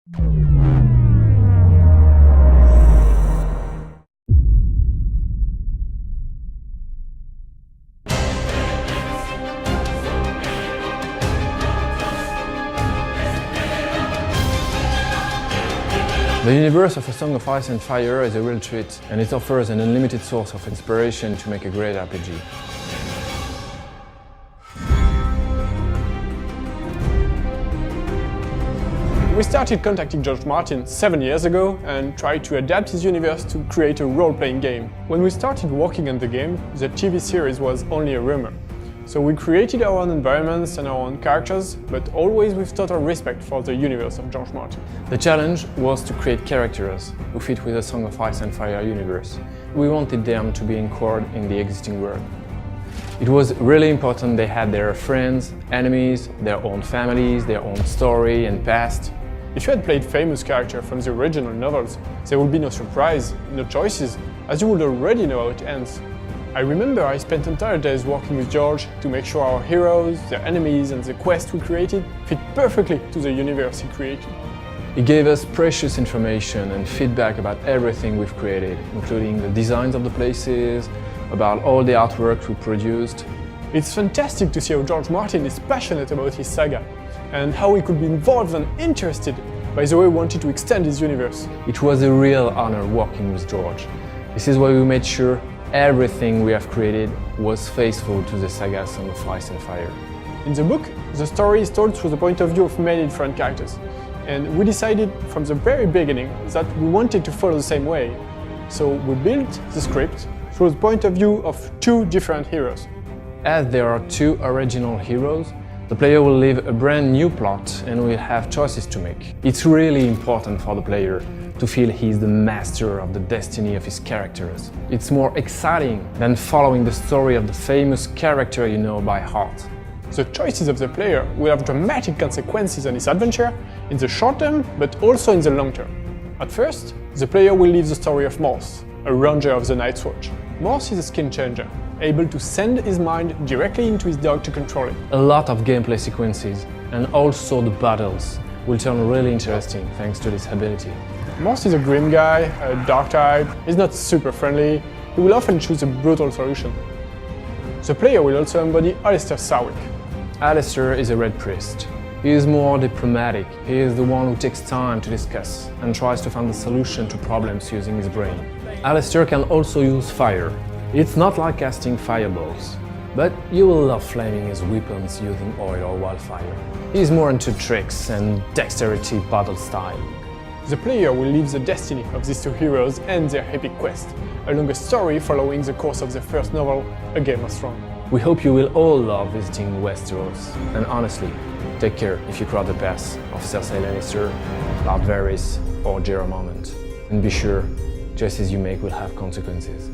The universe of A Song of Ice and Fire is a real treat, and it offers an unlimited source of inspiration to make a great RPG. We started contacting George Martin 7 years ago and tried to adapt his universe to create a role-playing game. When we started working on the game, the TV series was only a rumor. So we created our own environments and our own characters, but always with total respect for the universe of George Martin. The challenge was to create characters who fit with the Song of Ice and Fire universe. We wanted them to be anchored in the existing world. It was really important they had their friends, enemies, their own families, their own story and past. If you had played famous characters from the original novels, there would be no surprise, no choices, as you would already know how it ends. I remember I spent entire days working with George to make sure our heroes, their enemies and the quest we created fit perfectly to the universe he created. He gave us precious information and feedback about everything we've created, including the designs of the places, about all the artwork we produced. It's fantastic to see how George Martin is passionate about his saga, and how he could be involved and interested by the way he wanted to extend his universe. It was a real honor working with George. This is why we made sure everything we have created was faithful to the saga Song of Ice and Fire. In the book, the story is told through the point of view of many different characters, and we decided from the very beginning that we wanted to follow the same way. So we built the script through the point of view of two different heroes. As there are two original heroes, the player will live a brand new plot and will have choices to make. It's really important for the player to feel he's the master of the destiny of his characters. It's more exciting than following the story of the famous character you know by heart. The choices of the player will have dramatic consequences on his adventure in the short term, but also in the long term. At first, the player will live the story of Morse, a ranger of the Night's Watch. Morse is a skin changer, able to send his mind directly into his dog to control it. A lot of gameplay sequences and also the battles will turn really interesting thanks to this ability. Morse is a grim guy, a dark type, he's not super friendly, he will often choose a brutal solution. The player will also embody Alistair Sarwick. Alistair is a red priest. He is more diplomatic. He is the one who takes time to discuss and tries to find a solution to problems using his brain. Alistair can also use fire. It's not like casting fireballs, but you will love flaming his weapons using oil or wildfire. He's more into tricks and dexterity battle style. The player will live the destiny of these two heroes and their epic quest, along a story following the course of the first novel, A Game of Thrones. We hope you will all love visiting Westeros, and honestly, take care if you cross the path of Cersei Lannister, Lord Varys or Jorah Mormont. And be sure, choices you make will have consequences.